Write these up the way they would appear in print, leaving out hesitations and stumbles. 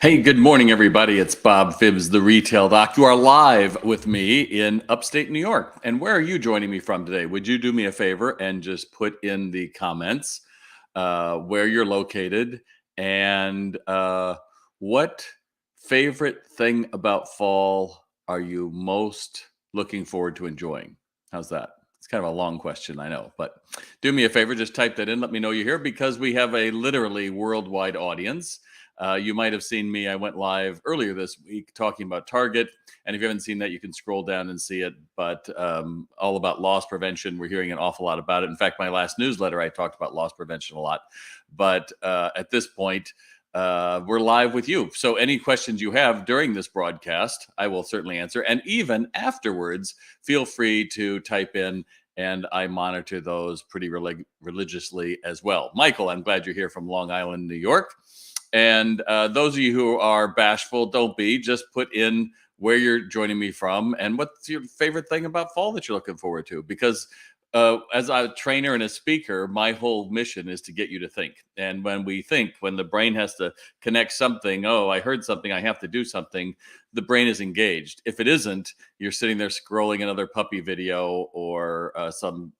Hey, good morning, everybody. It's Bob Phibbs, the retail doc. You are live with me in upstate New York. And where are you joining me from today? Would you do me a favor and just put in the comments where you're located and what favorite thing about fall are you most looking forward to enjoying? How's that? It's kind of a long question, I know, but do me a favor, just type that in. Let me know you're here because we have a literally worldwide audience. You might have seen me. I went live earlier this week talking about Target. And if you haven't seen that, you can scroll down and see it. But all about loss prevention. We're hearing an awful lot about it. In fact, my last newsletter, I talked about loss prevention a lot. But at this point, we're live with you. So any questions you have during this broadcast, I will certainly answer. And even afterwards, feel free to type in. And I monitor those pretty religiously as well. Michael, I'm glad you're here from Long Island, New York. And those of you who are bashful, don't be. Just put in where you're joining me from and what's your favorite thing about fall that you're looking forward to. Because as a trainer and a speaker, my whole mission is to get you to think. And when we think, when the brain has to connect something, oh, I heard something, I have to do something, the brain is engaged. If it isn't, you're sitting there scrolling another puppy video or some,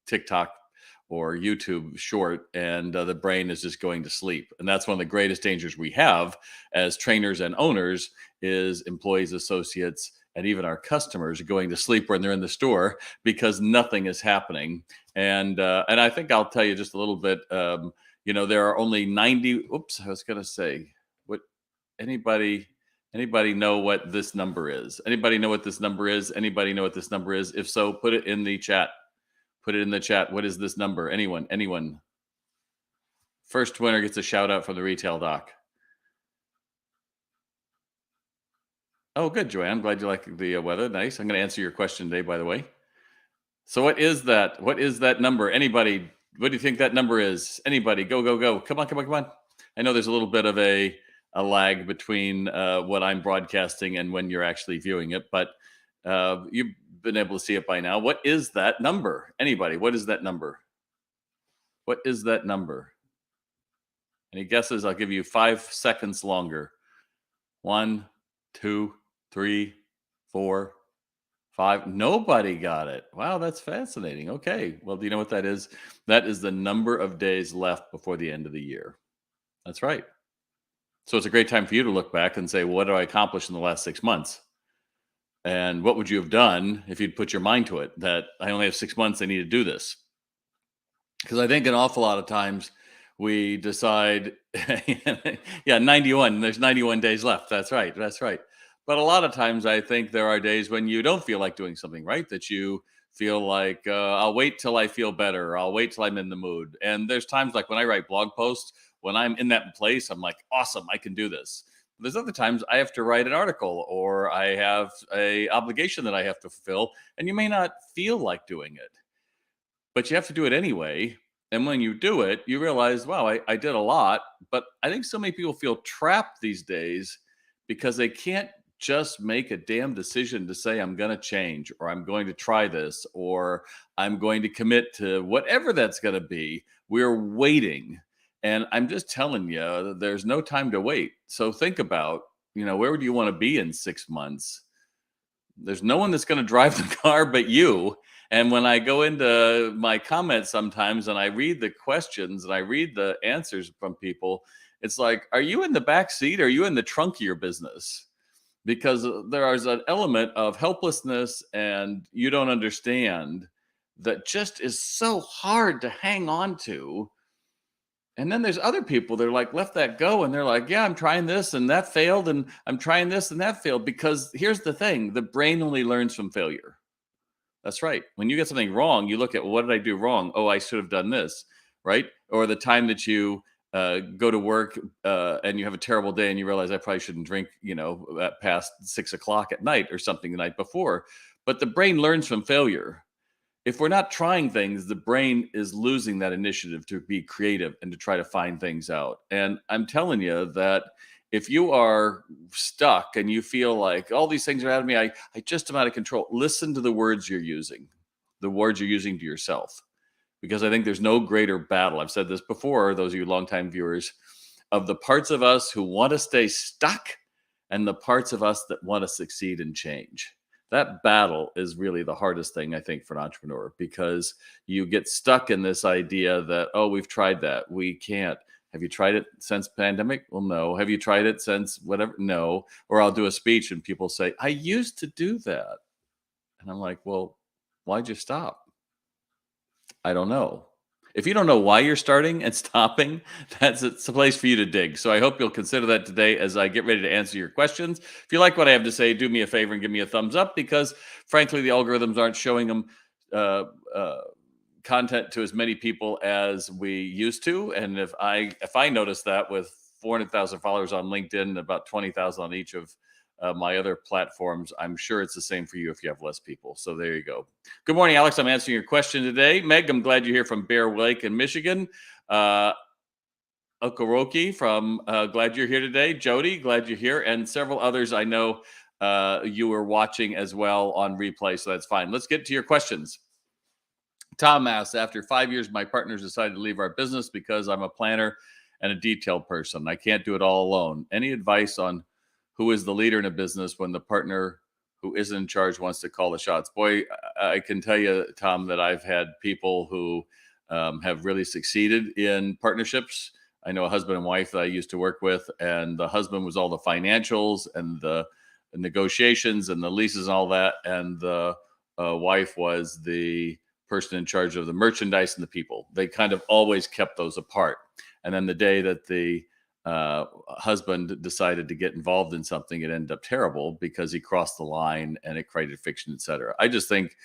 TikTok or YouTube short, and the brain is just going to sleep. And that's one of the greatest dangers we have as trainers and owners is employees, associates, and even our customers going to sleep when they're in the store because nothing is happening. And I think I'll tell you just a little bit. There are only 90. Oops, I was going to say, what? Anybody? Anybody know what this number is? Anybody know what this number is? Anybody know what this number is? If so, put it in the chat. Put it in the chat. What is this number? Anyone? Anyone? First winner gets a shout out from the retail doc. Oh, good, Joanne. I'm glad you like the weather. Nice. I'm going to answer your question today, by the way. So, what is that? What is that number? Anybody? What do you think that number is? Anybody? Go, go, go. Come on, come on, come on. I know there's a little bit of a lag between what I'm broadcasting and when you're actually viewing it, but you've been able to see it by now. What is that number? Anybody? What is that number? What is that number? Any guesses? I'll give you 5 seconds longer. 1, 2, 3, 4, 5. Nobody got it. Wow, that's fascinating. Okay. Well, do you know what that is? That is the number of days left before the end of the year. That's right. So it's a great time for you to look back and say, well, what did I accomplish in the last 6 months? And what would you have done if you'd put your mind to it that I only have 6 months, I need to do this? Because I think an awful lot of times we decide, yeah, 91, there's 91 days left. That's right. That's right. But a lot of times I think there are days when you don't feel like doing something, right? That you feel like, I'll wait till I feel better. Or I'll wait till I'm in the mood. And there's times like when I write blog posts, when I'm in that place, I'm like, awesome, I can do this. There's other times I have to write an article or I have a obligation that I have to fulfill, and you may not feel like doing it, but you have to do it anyway. And when you do it, you realize, wow, I did a lot. But I think so many people feel trapped these days because they can't just make a damn decision to say, I'm going to change, or I'm going to try this, or I'm going to commit to whatever that's going to be. We're waiting. And I'm just telling you, there's no time to wait. So think about, where would you want to be in 6 months? There's no one that's going to drive the car but you. And when I go into my comments sometimes and I read the questions and I read the answers from people, it's like, are you in the back seat? Or are you in the trunk of your business? Because there is an element of helplessness and you don't understand that just is so hard to hang on to. And then there's other people that are like, left that go. And they're like, yeah, I'm trying this and that failed. And I'm trying this and that failed. Because here's the thing, the brain only learns from failure. That's right. When you get something wrong, you look at, well, what did I do wrong? Oh, I should have done this, right? Or the time that you go to work and you have a terrible day and you realize I probably shouldn't drink, past 6 o'clock at night or something the night before. But the brain learns from failure. If we're not trying things, the brain is losing that initiative to be creative and to try to find things out. And I'm telling you that if you are stuck and you feel like all these things are out of me, I just am out of control, listen to the words you're using, the words you're using to yourself. Because I think there's no greater battle. I've said this before, those of you longtime viewers, of the parts of us who want to stay stuck and the parts of us that want to succeed and change. That battle is really the hardest thing, I think, for an entrepreneur, because you get stuck in this idea that, oh, we've tried that. We can't. Have you tried it since pandemic? Well, no. Have you tried it since whatever? No. Or I'll do a speech and people say, I used to do that. And I'm like, well, why'd you stop? I don't know. If you don't know why you're starting and stopping, it's a place for you to dig. So I hope you'll consider that today as I get ready to answer your questions. If you like what I have to say, do me a favor and give me a thumbs up, because frankly, the algorithms aren't showing them uh, uh, content to as many people as we used to. And if I notice that with 400,000 followers on LinkedIn and about 20,000 on each of my other platforms, I'm sure it's the same for you if you have less people. So there you go. Good morning, Alex. I'm answering your question today. Meg, I'm glad you're here from Bear Lake in Michigan. Okoroki from glad you're here today. Jody, glad you're here. And several others I know you were watching as well on replay, so that's fine. Let's get to your questions. Tom asks, after 5 years, my partners decided to leave our business because I'm a planner and a detailed person. I can't do it all alone. Any advice on who is the leader in a business when the partner who isn't in charge wants to call the shots? Boy, I can tell you, Tom, that I've had people who have really succeeded in partnerships. I know a husband and wife that I used to work with, and the husband was all the financials and the negotiations and the leases and all that. And the wife was the person in charge of the merchandise and the people. They kind of always kept those apart. And then the day that the husband decided to get involved in something, it ended up terrible because he crossed the line and it created friction, etc. I just think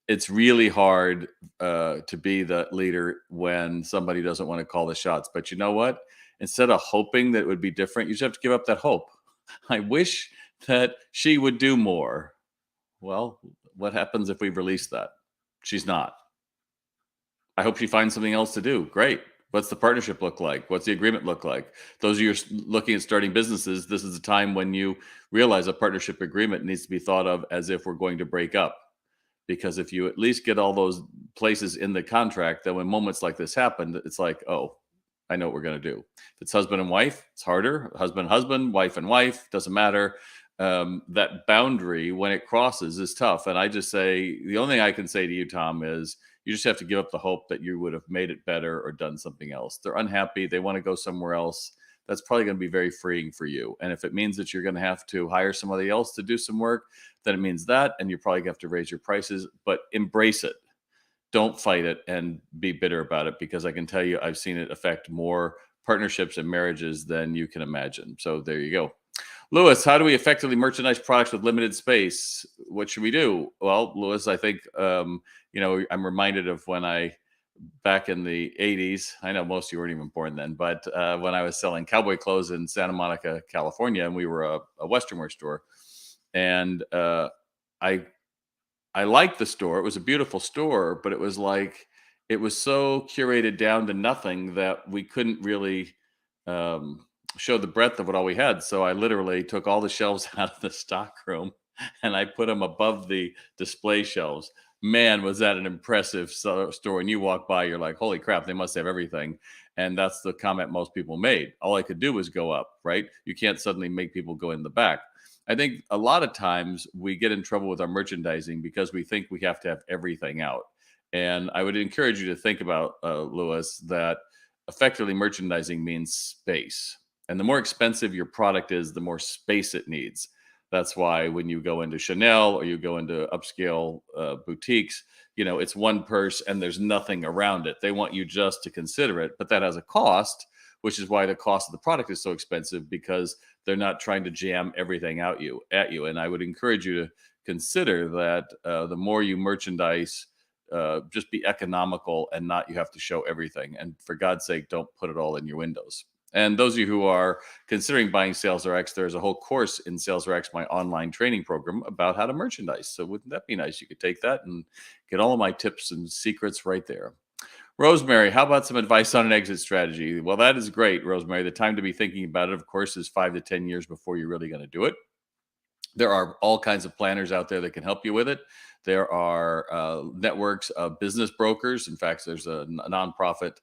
it's really hard to be the leader when somebody doesn't want to call the shots. But you know what? Instead of hoping that it would be different, you just have to give up that hope. I wish that she would do more. Well, what happens if we release that? She's not. I hope she finds something else to do. Great. What's the partnership look like? What's the agreement look like? Those of you looking at starting businesses, this is the time when you realize a partnership agreement needs to be thought of as if we're going to break up. Because if you at least get all those places in the contract, then when moments like this happen, it's like, oh, I know what we're going to do. If it's husband and wife, it's harder. Husband, wife and wife, doesn't matter. That boundary, when it crosses, is tough. And I just say, the only thing I can say to you, Tom, is you just have to give up the hope that you would have made it better or done something else. They're unhappy. They want to go somewhere else. That's probably going to be very freeing for you. And if it means that you're going to have to hire somebody else to do some work, then it means that. And you're probably going to have to raise your prices, but embrace it. Don't fight it and be bitter about it, because I can tell you, I've seen it affect more partnerships and marriages than you can imagine. So there you go. Lewis, how do we effectively merchandise products with limited space? What should we do? Well, Lewis, I think, I'm reminded of back in the 80s, I know most of you weren't even born then, but when I was selling cowboy clothes in Santa Monica, California, and we were a Western wear store. And I liked the store. It was a beautiful store, but it was so curated down to nothing that we couldn't really show the breadth of what all we had. So I literally took all the shelves out of the stock room and I put them above the display shelves. Man, was that an impressive store. And you walk by, you're like, holy crap, they must have everything. And that's the comment most people made. All I could do was go up, right? You can't suddenly make people go in the back. I think a lot of times we get in trouble with our merchandising because we think we have to have everything out. And I would encourage you to think about, Lewis, that effectively merchandising means space. And the more expensive your product is, the more space it needs. That's why when you go into Chanel or you go into upscale boutiques, it's one purse and there's nothing around it. They want you just to consider it, but that has a cost, which is why the cost of the product is so expensive, because they're not trying to jam everything at you. And I would encourage you to consider that the more you merchandise, just be economical and not you have to show everything. And for God's sake, don't put it all in your windows. And those of you who are considering buying SalesRx, there's a whole course in SalesRx, my online training program, about how to merchandise. So wouldn't that be nice? You could take that and get all of my tips and secrets right there. Rosemary, how about some advice on an exit strategy? Well, that is great, Rosemary. The time to be thinking about it, of course, is 5 to 10 years before you're really going to do it. There are all kinds of planners out there that can help you with it. There are networks of business brokers. In fact, there's a nonprofit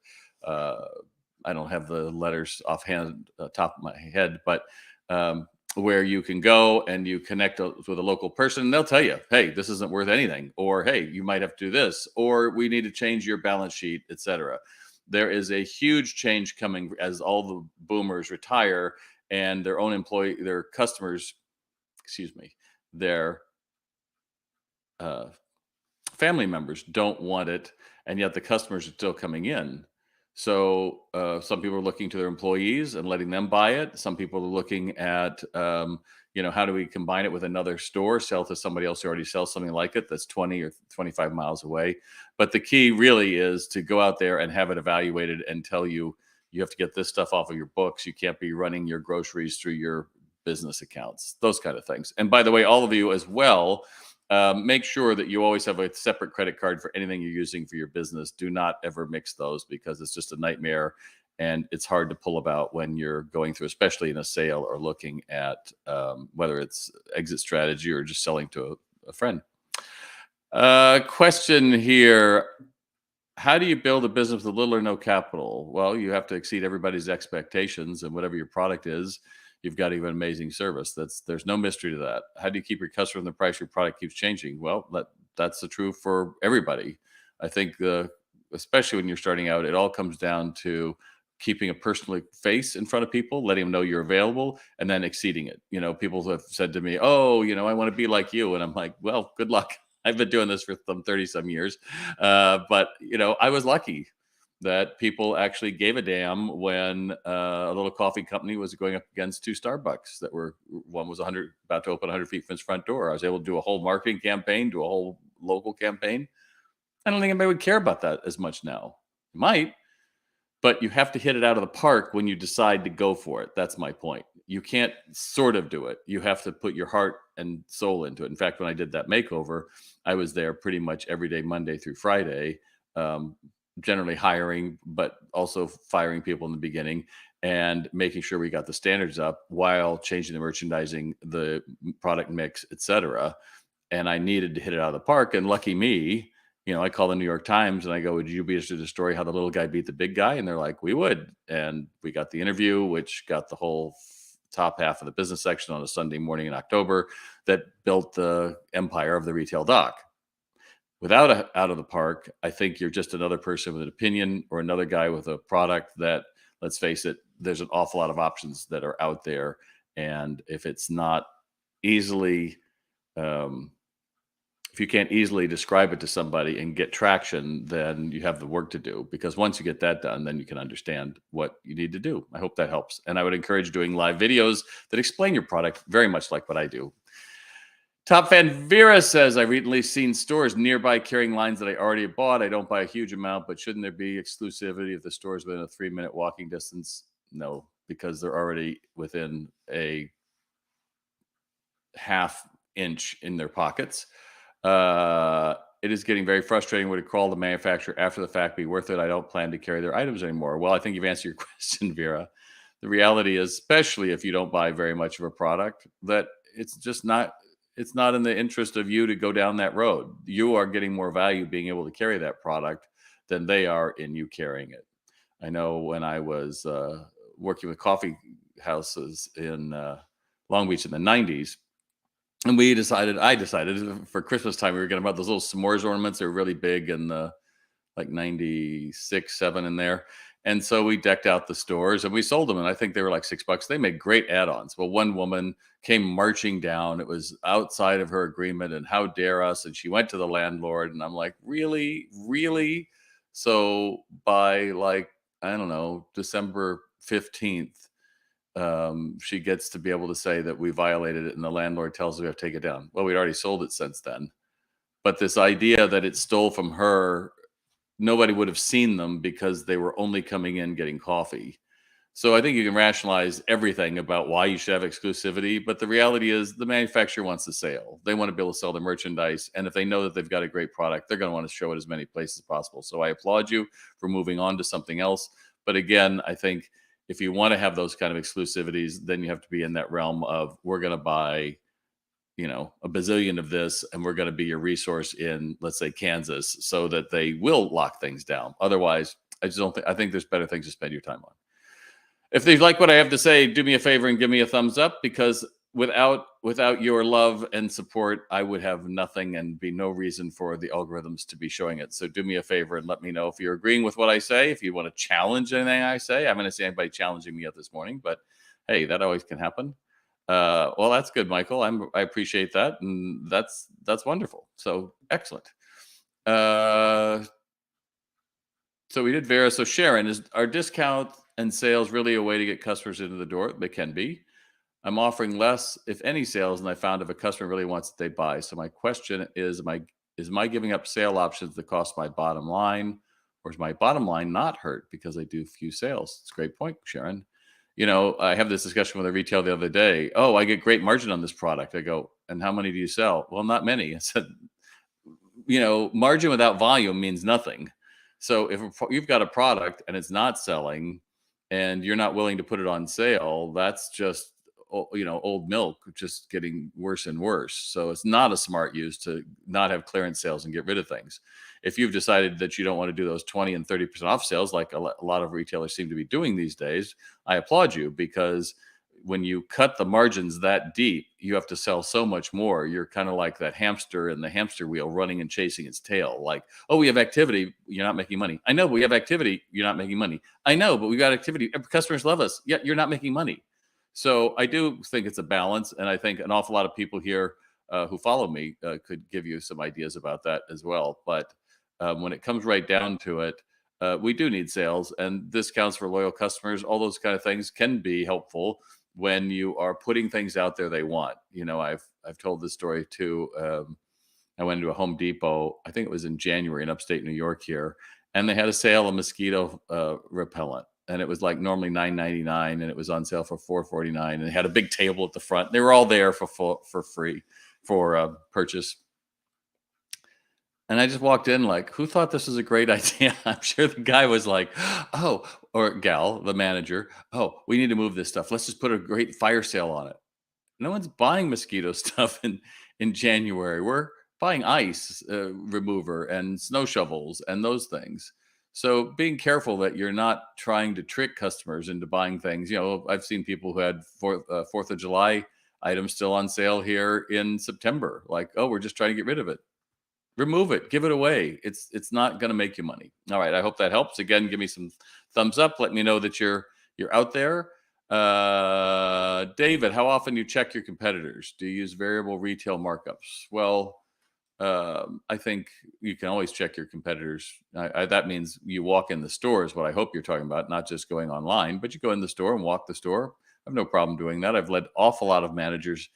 I don't have the letters offhand, top of my head, but um, where you can go and you connect with a local person, and they'll tell you, hey, this isn't worth anything, or hey, you might have to do this, or we need to change your balance sheet, etc. There is a huge change coming as all the boomers retire and their customers, excuse me, their uh, family members don't want it, and yet the customers are still coming in. So some people are looking to their employees and letting them buy it. Some people are looking at, how do we combine it with another store, sell to somebody else who already sells something like it that's 20 or 25 miles away. But the key really is to go out there and have it evaluated and tell you you have to get this stuff off of your books. You can't be running your groceries through your business accounts, those kind of things. And by the way, all of you as well, make sure that you always have a separate credit card for anything you're using for your business. Do not ever mix those because it's just a nightmare and it's hard to pull about when you're going through, especially in a sale or looking at whether it's exit strategy or just selling to a friend. Question here. How do you build a business with little or no capital? Well, you have to exceed everybody's expectations, and whatever your product is, you've got to give an amazing service. There's no mystery to that. How do you keep your customer and the price your product keeps changing? Well, that's the truth for everybody. I think especially when you're starting out, it all comes down to keeping a personal face in front of people, letting them know you're available, and then exceeding it. People have said to me, "Oh, I want to be like you," and I'm like, "Well, good luck." I've been doing this for some 30 some years. But, I was lucky that people actually gave a damn when a little coffee company was going up against two Starbucks one was about to open 100 feet from its front door. I was able to do a whole marketing campaign, do a whole local campaign. I don't think anybody would care about that as much now. You might, but you have to hit it out of the park when you decide to go for it. That's my point. You can't sort of do it. You have to put your heart and soul into it. In fact, when I did that makeover, I was there pretty much every day, Monday through Friday, um, generally hiring, but also firing people in the beginning and making sure we got the standards up while changing the merchandising, the product mix, etc. And I needed to hit it out of the park. And lucky me, I call the New York Times and I go, would you be interested in a story how the little guy beat the big guy? And they're like, we would. And we got the interview, which got the whole top half of the business section on a Sunday morning in October that built the empire of the retail doc. Without out of the park, I think you're just another person with an opinion or another guy with a product that, let's face it, there's an awful lot of options that are out there. And if it's not easily, if you can't easily describe it to somebody and get traction, then you have the work to do, because once you get that done, then you can understand what you need to do. I hope that helps. And I would encourage doing live videos that explain your product very much like what I do. Top fan Vera says, I've recently seen stores nearby carrying lines that I already bought. I don't buy a huge amount, but shouldn't there be exclusivity if the store is within a 3-minute walking distance? No, because they're already within a ½ inch in their pockets. It is getting very frustrating. Would it call the manufacturer after the fact be worth it? I don't plan to carry their items anymore. Well, I think you've answered your question, Vera. The reality is, especially if you don't buy very much of a product, that it's not in the interest of you to go down that road. You are getting more value being able to carry that product than they are in you carrying it. I know when I was working with coffee houses in Long Beach in the 90s, and I decided for Christmas time, we were going to buy those little s'mores ornaments. They were really big and like 96, 7 in there. And so we decked out the stores and we sold them. And I think they were like $6. They made great add-ons. Well, one woman came marching down. It was outside of her agreement. And how dare us? And she went to the landlord. And I'm like, really? Really? So by I don't know, December 15th, she gets to be able to say that we violated it, and the landlord tells us we have to take it down. Well, we'd already sold it since then. But this idea that it stole from her, nobody would have seen them because they were only coming in getting coffee. So I think you can rationalize everything about why you should have exclusivity, but the reality is the manufacturer wants the sale. They want to be able to sell their merchandise, and if they know that they've got a great product, they're going to want to show it as many places as possible. So I applaud you for moving on to something else. But again, I think if you want to have those kind of exclusivities, then you have to be in that realm of, we're going to buy, a bazillion of this, and we're going to be your resource in, let's say, Kansas, so that they will lock things down. Otherwise, I just don't think. I think there's better things to spend your time on. If they like what I have to say, do me a favor and give me a thumbs up, because without your love and support, I would have nothing and be no reason for the algorithms to be showing it. So do me a favor and let me know if you're agreeing with what I say. If you want to challenge anything I say, I'm going to see anybody challenging me yet this morning, but hey, that always can happen. Well, that's good, Michael. I appreciate that, and that's wonderful. So excellent. So we did Vera. So Sharon, is our discount and sales really a way to get customers into the door? They can be. I'm offering less, if any, sales, and I found if a customer really wants it, they buy. So my question is, is my giving up sale options that cost my bottom line, or is my bottom line not hurt because I do few sales? It's a great point, Sharon. I have this discussion with a retailer the other day. Oh, I get great margin on this product. I go, and how many do you sell? Well, not many. I said, margin without volume means nothing. So if you've got a product and it's not selling and you're not willing to put it on sale, that's just old milk, just getting worse and worse. So it's not a smart use to not have clearance sales and get rid of things. If you've decided that you don't want to do those 20 and 30% off sales like a lot of retailers seem to be doing these days, I applaud you, because when you cut the margins that deep, you have to sell so much more. You're kind of like that hamster in the hamster wheel running and chasing its tail. Like, oh, we have activity, you're not making money. I know, but we have activity, you're not making money. I know, but we got activity, customers love us, yet you're not making money. So I do think it's a balance, and I think an awful lot of people here who follow me could give you some ideas about that as well. But when it comes right down to it, we do need sales, and discounts for loyal customers. All those kind of things can be helpful when you are putting things out there they want. I've told this story too. I went into a Home Depot, I think it was in January in upstate New York here, and they had a sale of mosquito repellent. And it was like normally $9.99, and it was on sale for $4.49. And they had a big table at the front. They were all there for free for purchase. And I just walked in like, who thought this was a great idea? I'm sure the guy was like, oh, or gal, the manager, oh, we need to move this stuff. Let's just put a great fire sale on it. No one's buying mosquito stuff in January. We're buying ice remover and snow shovels and those things. So being careful that you're not trying to trick customers into buying things. I've seen people who had 4th of July items still on sale here in September. Like, oh, we're just trying to get rid of it. Remove it, give it away. It's not going to make you money. All right, I hope that helps. Again, give me some thumbs up. Let me know that you're out there. David, how often do you check your competitors? Do you use variable retail markups? Well, I think you can always check your competitors. That means you walk in the store is what I hope you're talking about, not just going online, but you go in the store and walk the store. I have no problem doing that. I've led awful lot of managers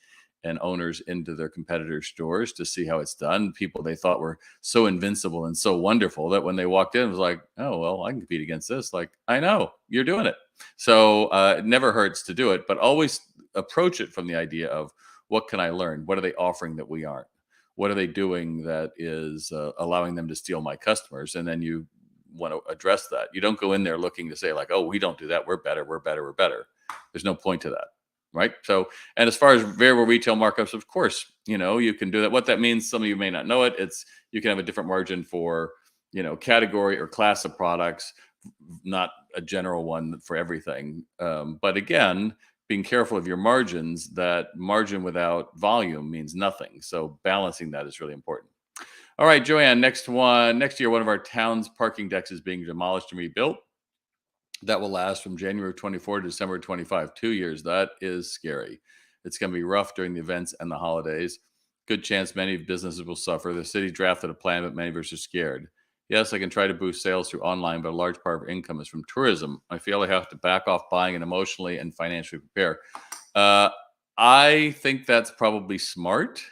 and owners into their competitors' stores to see how it's done. People they thought were so invincible and so wonderful that when they walked in, it was like, oh, well, I can compete against this. Like, I know you're doing it. So it never hurts to do it, but always approach it from the idea of what can I learn? What are they offering that we aren't? What are they doing that is allowing them to steal my customers? And then you want to address that. You don't go in there looking to say like, oh, we don't do that. We're better. We're better. We're better. There's no point to that. Right. So, and as far as variable retail markups, of course, you can do that. What that means, some of you may not know it. It's you can have a different margin for, category or class of products, not a general one for everything. But again, being careful of your margins, that margin without volume means nothing. So balancing that is really important. All right, Joanne, next year, one of our town's parking decks is being demolished and rebuilt. That will last from January 24 to December 25, 2 years. That is scary. It's going to be rough during the events and the holidays. Good chance many businesses will suffer. The city drafted a plan, but many of us are scared. Yes, I can try to boost sales through online, but a large part of our income is from tourism. I feel I have to back off buying and emotionally and financially prepare. I think that's probably smart.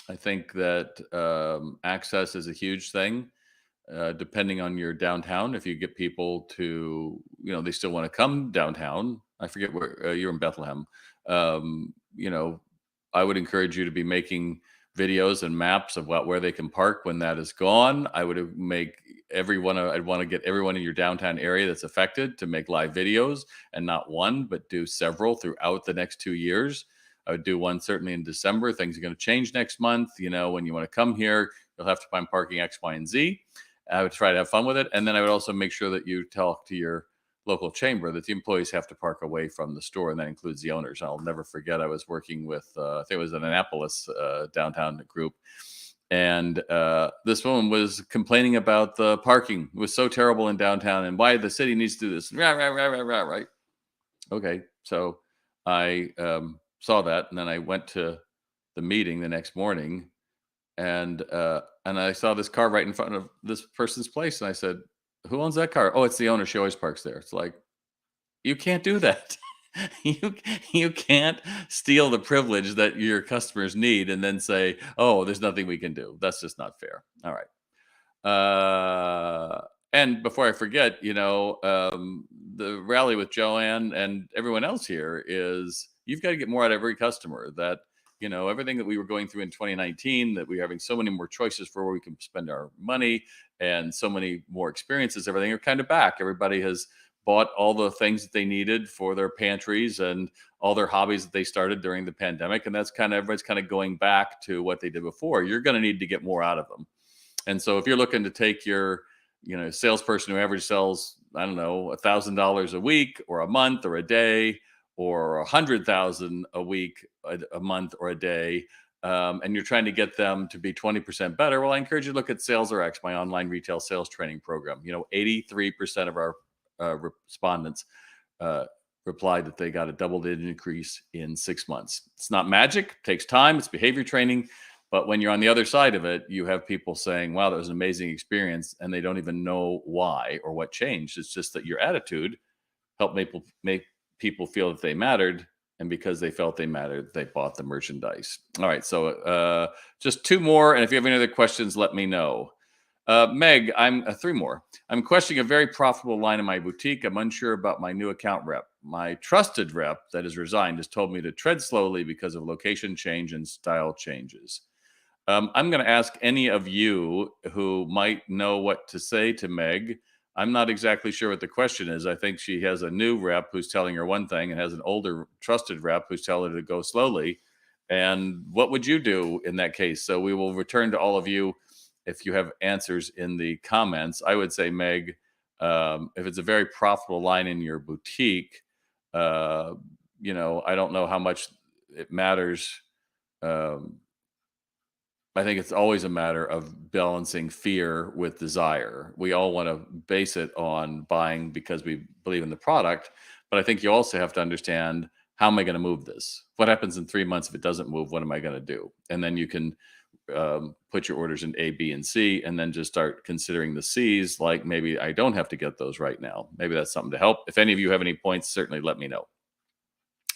I think that access is a huge thing. Depending on your downtown, if you get people to, they still want to come downtown. I forget where you're in Bethlehem. I would encourage you to be making videos and maps of where they can park when that is gone. I would I'd want to get everyone in your downtown area that's affected to make live videos, and not one, but do several throughout the next 2 years. I would do one certainly in December. Things are going to change next month. When you want to come here, you'll have to find parking X, Y, and Z. I would try to have fun with it. And then I would also make sure that you talk to your local chamber that the employees have to park away from the store, and that includes the owners. I'll never forget, I was working with, I think it was an Annapolis downtown group, and this woman was complaining about the parking. It was so terrible in downtown, and why the city needs to do this. Rah, rah, rah, rah, rah, right? Okay, so I saw that, and then I went to the meeting the next morning, and I saw this car right in front of this person's place, and I said, "Who owns that car?" "Oh, it's the owner. She always parks there." It's like, you can't do that. you you can't steal the privilege that your customers need and then say, "Oh, there's nothing we can do." That's just not fair. All right. And before I forget, the rally with Joanne and everyone else here is you've got to get more out of every customer. That everything that we were going through in 2019, that we're having so many more choices for where we can spend our money and so many more experiences. Everything are kind of back. Everybody has bought all the things that they needed for their pantries and all their hobbies that they started during the pandemic, and that's kind of everybody's kind of going back to what they did before. You're going to need to get more out of them. And so if you're looking to take your, salesperson who average sells, I don't know, $1,000 a week or a month or a day, or 100,000 a week, a month or a day, and you're trying to get them to be 20% better, well, I encourage you to look at Sales RX, my online retail sales training program. 83% of our respondents uh, replied that they got a double-digit increase in 6 months. It's not magic; it takes time. It's behavior training. But when you're on the other side of it, you have people saying, "Wow, that was an amazing experience," and they don't even know why or what changed. It's just that your attitude helped make people feel that they mattered, and because they felt they mattered, they bought the merchandise. All right, so just two more, and if you have any other questions, let me know. Meg, I'm three more. I'm questioning a very profitable line in my boutique. I'm unsure about my new account rep. My trusted rep that has resigned has told me to tread slowly because of location change and style changes. I'm going to ask any of you who might know what to say to Meg. I'm not exactly sure what the question is. I think she has a new rep who's telling her one thing and has an older trusted rep who's telling her to go slowly. And what would you do in that case? So we will return to all of you if you have answers in the comments. I would say, Meg, if it's a very profitable line in your boutique, I don't know how much it matters. Um, I think it's always a matter of balancing fear with desire. We all want to base it on buying because we believe in the product, but I think you also have to understand, how am I going to move this? What happens in 3 months if it doesn't move? What am I going to do? And then you can put your orders in A, B, and C, and then just start considering the C's. Like, maybe I don't have to get those right now. Maybe that's something to help. If any of you have any points, certainly let me know.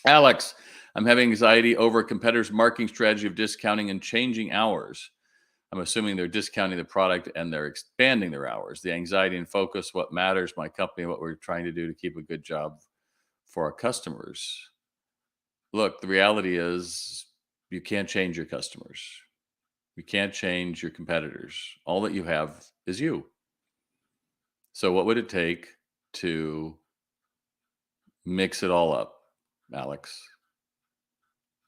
Alex, I'm having anxiety over a competitor's marketing strategy of discounting and changing hours. I'm assuming they're discounting the product and they're expanding their hours. The anxiety and focus, what matters, my company, what we're trying to do to keep a good job for our customers. Look, the reality is you can't change your customers. You can't change your competitors. All that you have is you. So what would it take to mix it all up, Alex?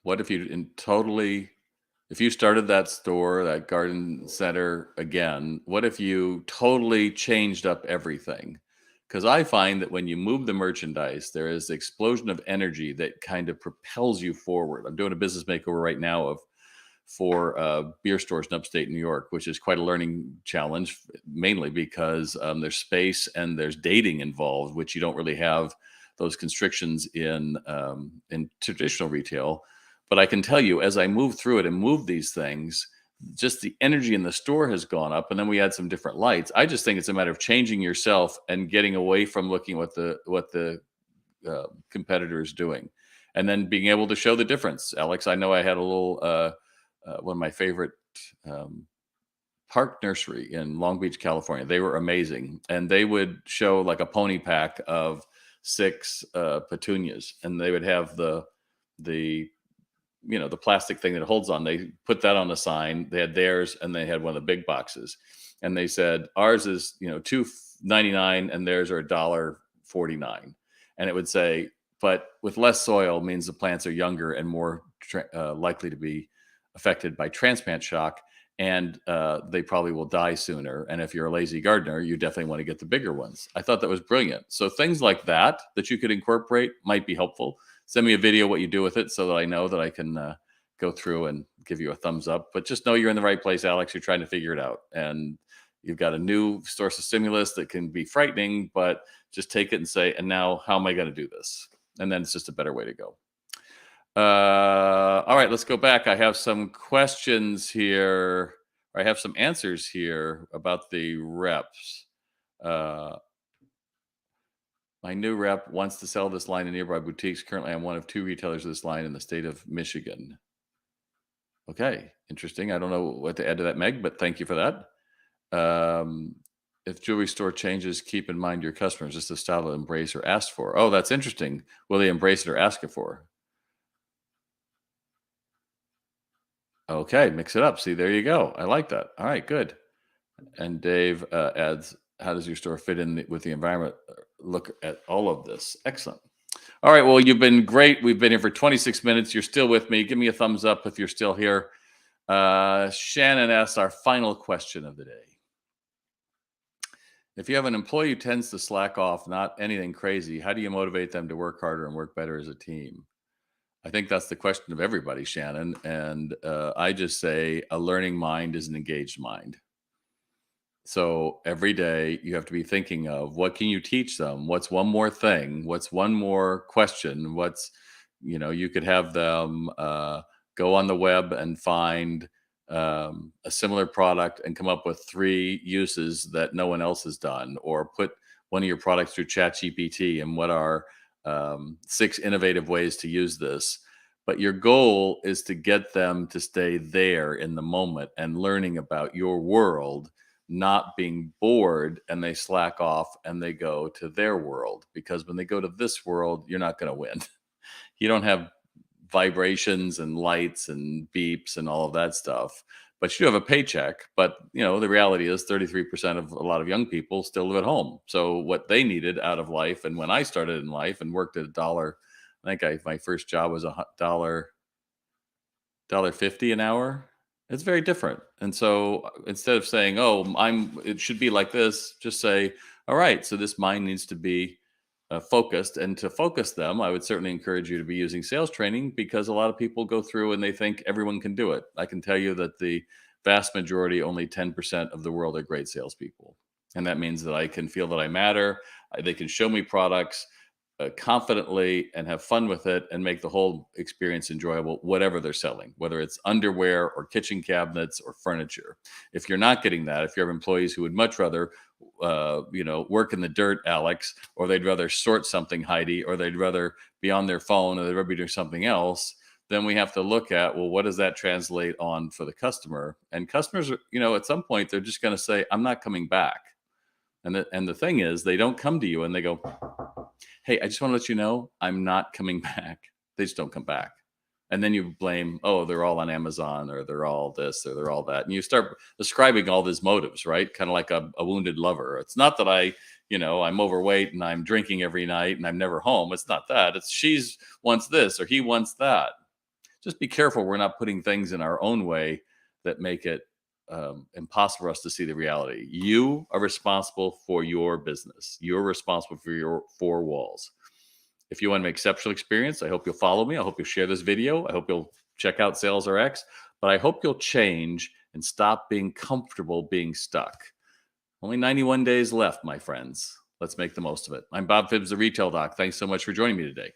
What if if you started that store, that garden center again, what if you totally changed up everything? Because I find that when you move the merchandise, there is the explosion of energy that kind of propels you forward. I'm doing a business makeover right now for beer stores in upstate New York, which is quite a learning challenge, mainly because there's space and there's dating involved, which you don't really have those constrictions in traditional retail. But I can tell you, as I move through it and move these things, just the energy in the store has gone up. And then we add some different lights. I just think it's a matter of changing yourself and getting away from looking what the competitor is doing, and then being able to show the difference. Alex, I know I had a little one of my favorite park nursery in Long Beach, California. They were amazing, and they would show like a pony pack of 6 petunias, and they would have the the plastic thing that holds on. They put that on the sign. They had theirs, and they had one of the big boxes, and they said ours is $2.99 and theirs are $1.49, and it would say, but with less soil means the plants are younger and more likely to be affected by transplant shock. and they probably will die sooner. And if you're a lazy gardener, you definitely want to get the bigger ones. I thought that was brilliant. So things like that you could incorporate might be helpful. Send me a video what you do with it so that I know that I can go through and give you a thumbs up. But just know you're in the right place, Alex. You're trying to figure it out, and you've got a new source of stimulus that can be frightening, but just take it and say, and now how am I going to do this? And then it's just a better way to go. All right, let's go back. I have some questions here. I have some answers here about the reps. Uh, my new rep wants to sell this line in nearby boutiques. Currently, I'm one of 2 retailers of this line in the state of Michigan. Okay, interesting. I don't know what to add to that, Meg, but thank you for that. If jewelry store changes, keep in mind your customers. Just the style to embrace or ask for. Oh, that's interesting. Will they embrace it or ask it for? Okay, mix it up. See, there you go. I like that. All right, good. And Dave adds, how does your store fit in with the environment? Look at all of this. Excellent. All right, well, you've been great. We've been here for 26 minutes. You're still with me. Give me a thumbs up if you're still here. Shannon asks our final question of the day. If you have an employee who tends to slack off, not anything crazy, how do you motivate them to work harder and work better as a team? I think that's the question of everybody, Shannon. And I just say a learning mind is an engaged mind. So every day you have to be thinking of what can you teach them? What's one more thing? What's one more question? You could have them go on the web and find a similar product and come up with 3 uses that no one else has done, or put one of your products through ChatGPT and what are 6 innovative ways to use this. But your goal is to get them to stay there in the moment and learning about your world, not being bored and they slack off and they go to their world. Because when they go to this world, you're not going to win. You don't have vibrations and lights and beeps and all of that stuff, but you have a paycheck. But the reality is 33% of a lot of young people still live at home. So what they needed out of life, and when I started in life and worked at $1, I think my first job was $1.50 an hour. It's very different. And so instead of saying, oh, it should be like this, just say, all right, so this mind needs to be focused. And to focus them, I would certainly encourage you to be using sales training, because a lot of people go through and they think everyone can do it. I can tell you that the vast majority, only 10% of the world, are great salespeople. And that means that I can feel that I matter. They can show me products confidently and have fun with it and make the whole experience enjoyable, whatever they're selling, whether it's underwear or kitchen cabinets or furniture. If you're not getting that, if you have employees who would much rather work in the dirt, Alex, or they'd rather sort something, Heidi, or they'd rather be on their phone, or they'd rather be doing something else, then we have to look at, well, what does that translate on for the customer? And customers are, at some point, they're just going to say, I'm not coming back. And the thing is, they don't come to you and they go, hey, I just want to let you know I'm not coming back. They just don't come back. And then you blame, oh, they're all on Amazon, or they're all this, or they're all that. And you start describing all these motives, right? Kind of like a wounded lover. It's not that I'm overweight and I'm drinking every night and I'm never home. It's not that. It's she's wants this or he wants that. Just be careful we're not putting things in our own way that make it impossible for us to see the reality. You are responsible for your business. You're responsible for your 4 walls. If you want an exceptional experience, I hope you'll follow me. I hope you'll share this video. I hope you'll check out Sales RX, but I hope you'll change and stop being comfortable being stuck. Only 91 days left, my friends. Let's make the most of it. I'm Bob Phibbs, the Retail Doc. Thanks so much for joining me today.